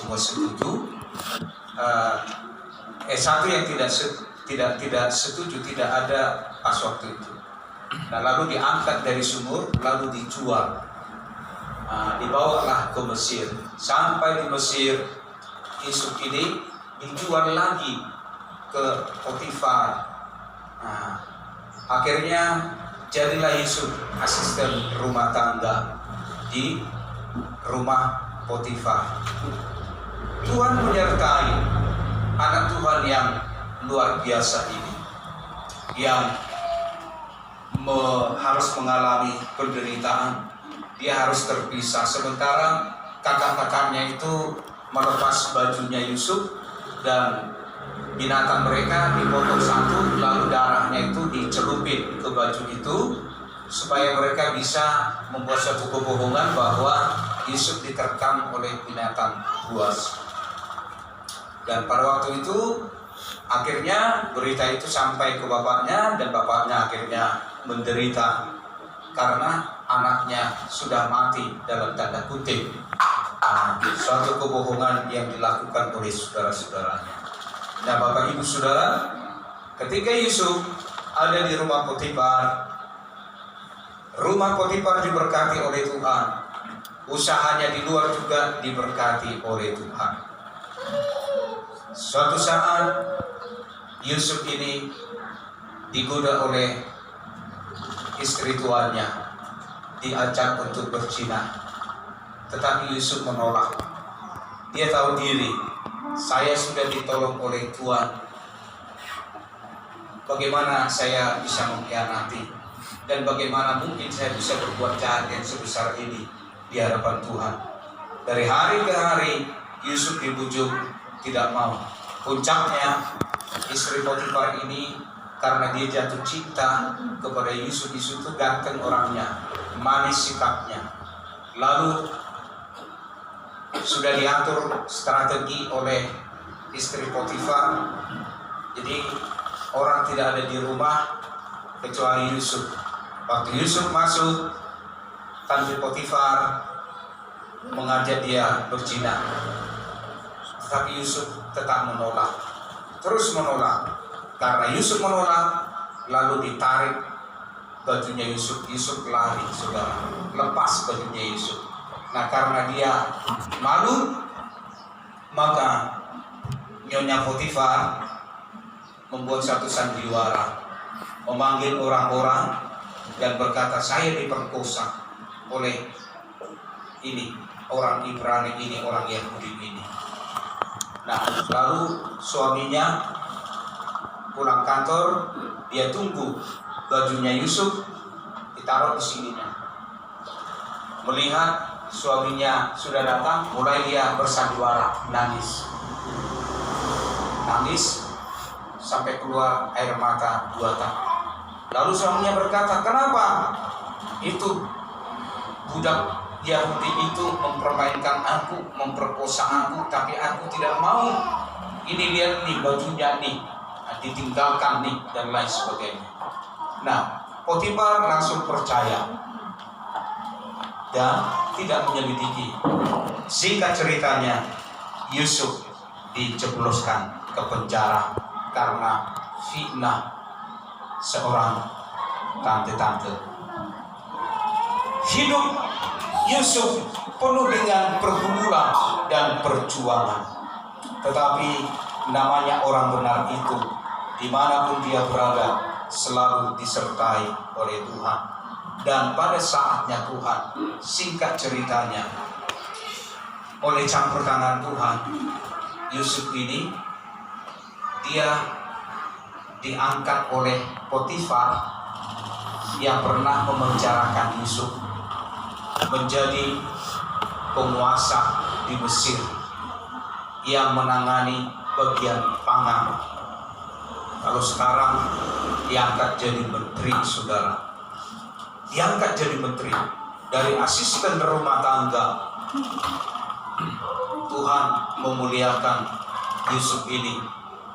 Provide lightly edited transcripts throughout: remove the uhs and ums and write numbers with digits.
semua setuju. Satu yang tidak setuju, tidak ada pas waktu itu. Nah, lalu diangkat dari sumur, lalu dijual. Dibawalah ke Mesir. Sampai di Mesir, Yusuf ini dijual lagi ke Potifar. Akhirnya jadilah Yusuf asisten rumah tangga di rumah Potifar. Tuhan menyertai anak Tuhan yang luar biasa ini, yang harus mengalami penderitaan. Dia harus terpisah, sementara kakak-kakaknya itu melepas bajunya Yusuf dan binatang mereka dipotong satu, lalu darahnya itu dicelupin ke baju itu supaya mereka bisa membuat suatu kebohongan bahwa Yusuf diterkam oleh binatang buas. Dan pada waktu itu akhirnya berita itu sampai ke bapaknya, dan bapaknya akhirnya menderita karena anaknya sudah mati dalam tanda kutip. Suatu kebohongan yang dilakukan oleh saudara-saudaranya. Nah, Bapak Ibu Saudara, ketika Yusuf ada di rumah Potifar diberkati oleh Tuhan. Usahanya di luar juga diberkati oleh Tuhan. Suatu saat Yusuf ini digoda oleh istri tuannya, diajak untuk berzina, tetapi Yusuf menolak. Dia tahu diri, saya sudah ditolong oleh Tuhan. Bagaimana saya bisa mengkhianati, dan bagaimana mungkin saya bisa berbuat jahat yang sebesar ini di hadapan Tuhan. Dari hari ke hari Yusuf dibujuk, tidak mau. Puncaknya istri Potifar ini, karena dia jatuh cinta kepada Yusuf. Yusuf itu ganteng orangnya, manis sikapnya. Lalu sudah diatur strategi oleh istri Potifar. Jadi orang tidak ada di rumah kecuali Yusuf. Waktu Yusuf masuk, tante Potifar mengajak dia berzina, tetapi Yusuf tetap menolak, terus menolak. Karena Yusuf menolak, lalu ditarik bajunya Yusuf. Yusuf lari, saudara, lepas bajunya Yusuf. Nah, karena dia malu, maka Nyonya Potifar membuat satu sandiwara, memanggil orang-orang dan berkata, saya diperkosa oleh ini, orang Ibrani ini, orang Yahudi ini. Nah, lalu suaminya pulang kantor, dia tunggu bajunya Yusuf ditaruh di sininya. Melihat suaminya sudah datang, mulai dia bersandiwara, nangis sampai keluar air mata 2 tak. Lalu suaminya berkata, kenapa itu budak Yahudi itu mempermainkan aku, memperkosa aku, tapi aku tidak mau. Ini lihat nih bajunya nih, ditinggalkan nih, dan lain sebagainya. Nah, Potifar langsung percaya dan tidak menyelidiki. Singkat ceritanya, Yusuf dijebloskan ke penjara karena fitnah seorang tante-tante. Hidup Yusuf penuh dengan pergumulan dan perjuangan, tetapi namanya orang benar itu dimanapun dia berada selalu disertai oleh Tuhan. Dan pada saatnya Tuhan, singkat ceritanya, oleh campur tangan Tuhan, Yusuf ini dia diangkat oleh Potifar yang pernah memenjarakan Yusuf menjadi penguasa di Mesir yang menangani bagian pangan. Kalau sekarang diangkat jadi menteri, saudara. Diangkat jadi menteri dari asisten rumah tangga. Tuhan memuliakan Yusuf ini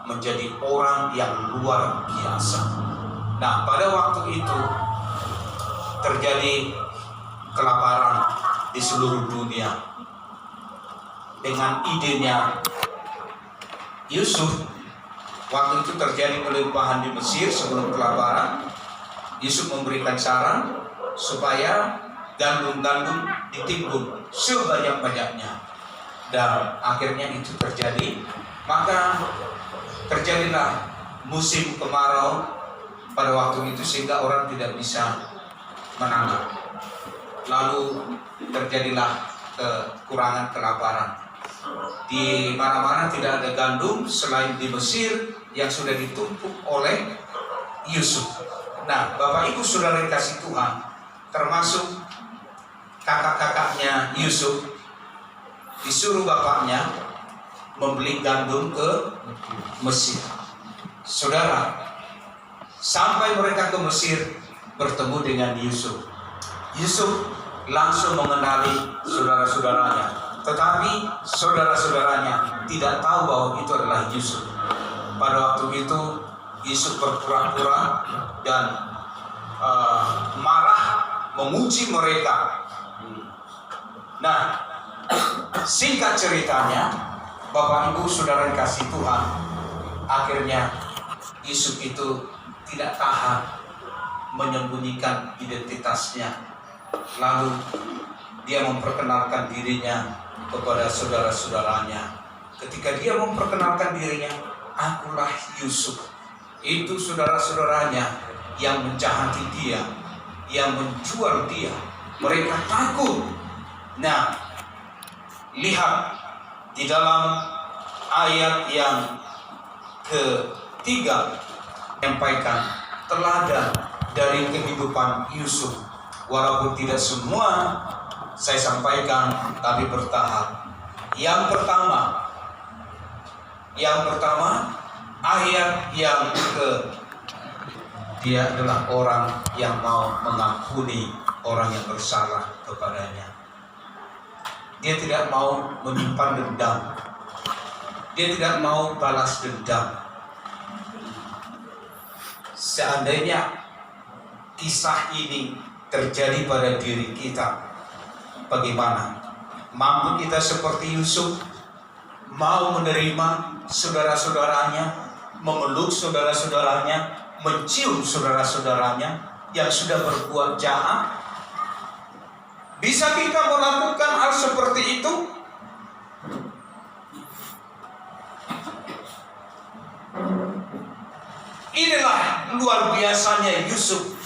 menjadi orang yang luar biasa. Nah, pada waktu itu terjadi kelaparan di seluruh dunia. dengan idenya Yusuf. Waktu itu terjadi pelimpahan di Mesir sebelum kelaparan. Yusuf memberikan saran supaya gandum-gandum ditimbun sebanyak-banyaknya, dan akhirnya itu terjadi. Maka terjadilah musim kemarau pada waktu itu sehingga orang tidak bisa menanam. Lalu terjadilah kekurangan, kelaparan. Di mana-mana tidak ada gandum selain di Mesir yang sudah ditumpuk oleh Yusuf. Nah, Bapak Ibu Saudara yang kasih Tuhan, termasuk kakak-kakaknya Yusuf, disuruh bapaknya membeli gandum ke Mesir. Saudara, sampai mereka ke Mesir bertemu dengan Yusuf. Yusuf langsung mengenali saudara-saudaranya, tetapi saudara-saudaranya tidak tahu bahwa itu adalah Yusuf. Pada waktu itu Yusuf berpura-pura dan marah memuji mereka. Nah, singkat ceritanya, Bapak Ibu Saudara yang kasih Tuhan, akhirnya Yusuf itu tidak tahan menyembunyikan identitasnya. Lalu dia memperkenalkan dirinya kepada saudara-saudaranya. Ketika dia memperkenalkan dirinya, akulah Yusuf. Itu saudara-saudaranya yang menjahati dia, yang menjual dia. Mereka takut. Nah, lihat di dalam ayat yang ketiga, menyampaikan teladan dari kehidupan Yusuf. Walaupun tidak semua saya sampaikan, tapi bertahap. Yang pertama, ayat yang dia adalah orang yang mau mengampuni orang yang bersalah kepadanya. Dia tidak mau menyimpan dendam. Dia tidak mau balas dendam. Seandainya kisah ini terjadi pada diri kita, bagaimana? Mampu kita seperti Yusuf, mau menerima saudara-saudaranya, memeluk saudara-saudaranya, mencium saudara-saudaranya yang sudah berbuat jahat? Bisa kita melakukan hal seperti itu? Inilah luar biasanya Yusuf.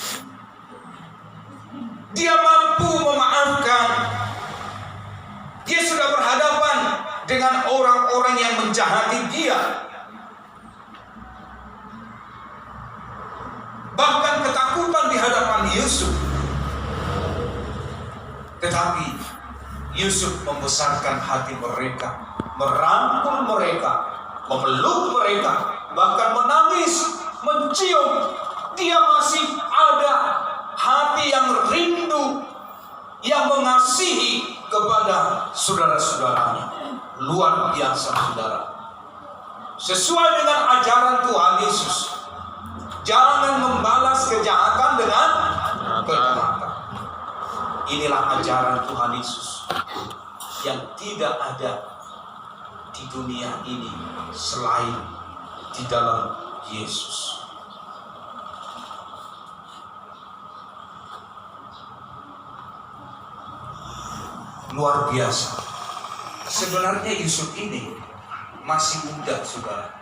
Dia mampu memaafkan. Dia sudah berhadapan dengan orang-orang yang menjahati dia. Bahkan ketakutan di hadapan Yusuf. Tetapi Yusuf membesarkan hati mereka, merangkul mereka, memeluk mereka, bahkan menangis, mencium. Dia masih ada hati yang rindu, yang mengasihi kepada saudara-saudaranya. Luar biasa, saudara. Sesuai dengan ajaran Tuhan Yesus, jangan membalas kejahatan dengan kejahatan. Inilah ajaran Tuhan Yesus yang tidak ada di dunia ini selain di dalam Yesus. Luar biasa. Sebenarnya Yusuf ini masih muda, saudara.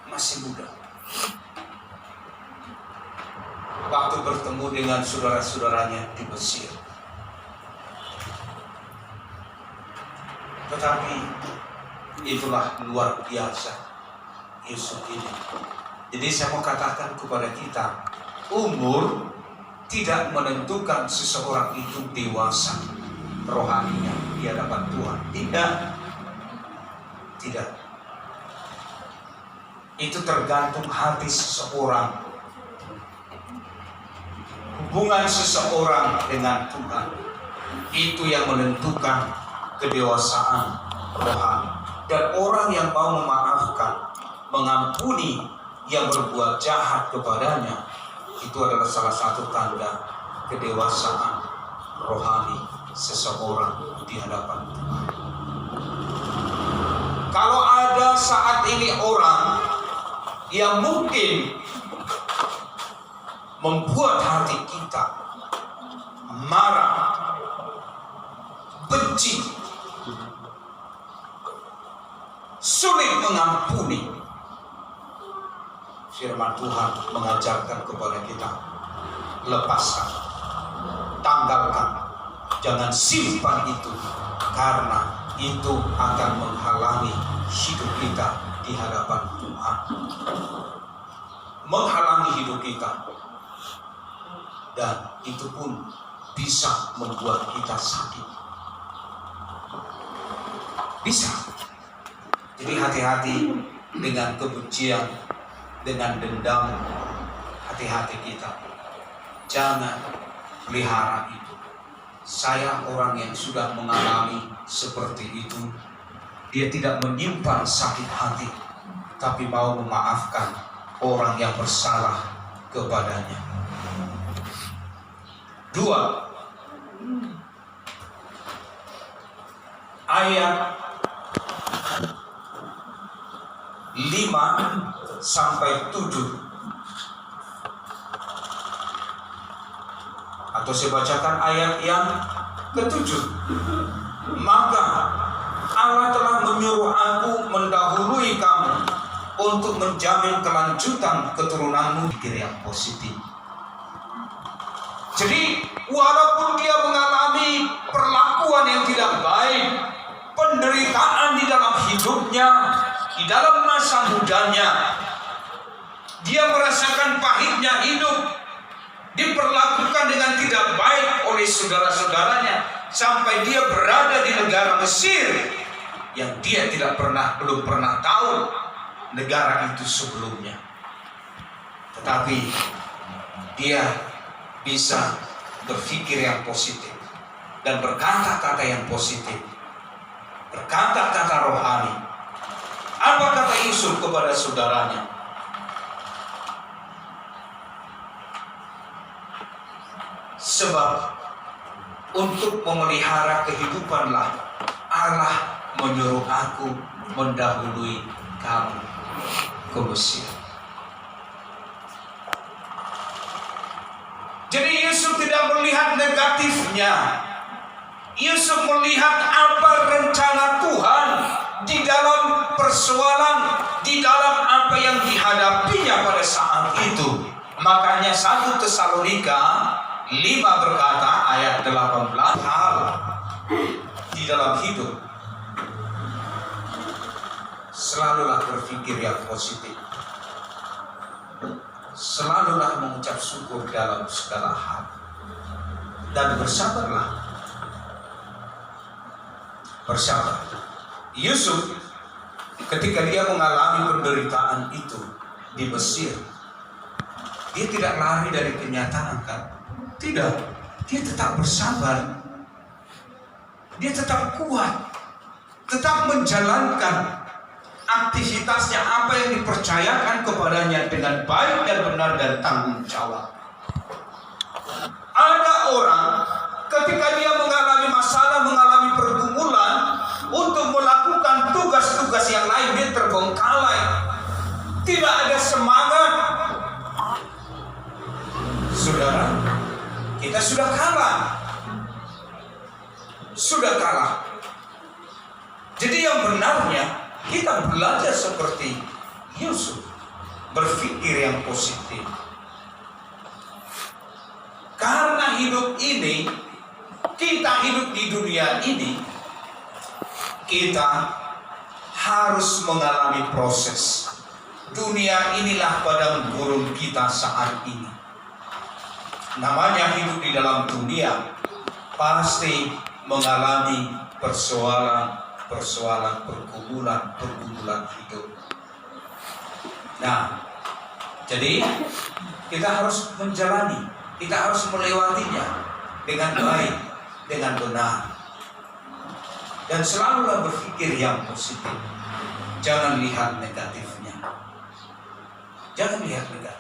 Masih muda. Waktu bertemu dengan saudara-saudaranya di Mesir. Tetapi itulah luar biasa Yusuf ini. Jadi saya mau katakan kepada kita, umur tidak menentukan seseorang itu dewasa rohaninya di hadapan Tuhan. Tidak. Itu tergantung hati seseorang, hubungan seseorang dengan Tuhan. Itu yang menentukan kedewasaan rohani. Dan orang yang mau memaafkan, mengampuni yang berbuat jahat kepadanya, itu adalah salah satu tanda kedewasaan rohani seseorang di hadapan Tuhan. Kalau ada saat ini orang yang mungkin membuat hati kita marah, benci, sulit mengampuni, firman Tuhan mengajarkan kepada kita, lepaskan, tanggalkan, jangan simpan itu, karena itu akan menghalangi hidup kita di hadapan Tuhan, menghalangi hidup kita, dan itu pun bisa membuat kita sakit. Bisa. Jadi hati-hati dengan kebencian, dengan dendam, hati-hati kita. Jangan pelihara itu. Saya orang yang sudah mengalami seperti itu. Dia tidak menyimpan sakit hati, tapi mau memaafkan orang yang bersalah kepadanya. 2 ayat 5 sampai 7. Atau saya bacakan ayat yang ke-7. Maka Allah telah menyuruh aku mendahului kamu untuk menjamin kelanjutan keturunanmu. Pikir yang positif. Jadi walaupun dia mengalami perlakuan yang tidak baik, penderitaan di dalam hidupnya, di dalam masa mudanya, dia merasakan pahitnya hidup, diperlakukan dengan tidak baik oleh saudara-saudaranya, sampai dia berada di negara Mesir yang dia belum pernah tahu negara itu sebelumnya. Tetapi dia bisa berpikir yang positif dan berkata-kata yang positif, berkata-kata rohani. Apa kata Yusuf kepada saudaranya? Sebab untuk memelihara kehidupanlah Allah menyuruh aku mendahului kamu ke Mesir. Jadi Yusuf tidak melihat negatifnya. Yusuf melihat apa rencana Tuhan di dalam persoalan, di dalam apa yang dihadapinya pada saat itu. Makanya 1 Tesalonika 5 berkata ayat 18, hal di dalam hidup selalulah berpikir yang positif, selalulah mengucap syukur dalam segala hal, dan bersabarlah. Bersabar. Yusuf ketika dia mengalami penderitaan itu di Mesir, dia tidak lari dari kenyataan, kan? Tidak. Dia tetap bersabar. Dia tetap kuat, tetap menjalankan aktivitasnya, apa yang dipercayakan kepadanya dengan baik dan benar dan tanggung jawab. Ada orang ketika dia mengalami masalah, mengalami pergumulan, untuk melakukan tugas-tugas yang lain dia terbengkalai, tidak ada semangat. Saudara, kita sudah kalah. Sudah kalah. Jadi yang benarnya kita belajar seperti Yusuf, berpikir yang positif. Karena hidup ini, kita hidup di dunia ini, kita harus mengalami proses. Dunia inilah padang gurun kita saat ini. Namanya hidup di dalam dunia, pasti mengalami persoalan, pergumulan hidup. Nah, jadi kita harus menjalani, kita harus melewatinya dengan baik, dengan benar. Dan selalulah berpikir yang positif. Jangan lihat negatifnya. Jangan lihat negatif.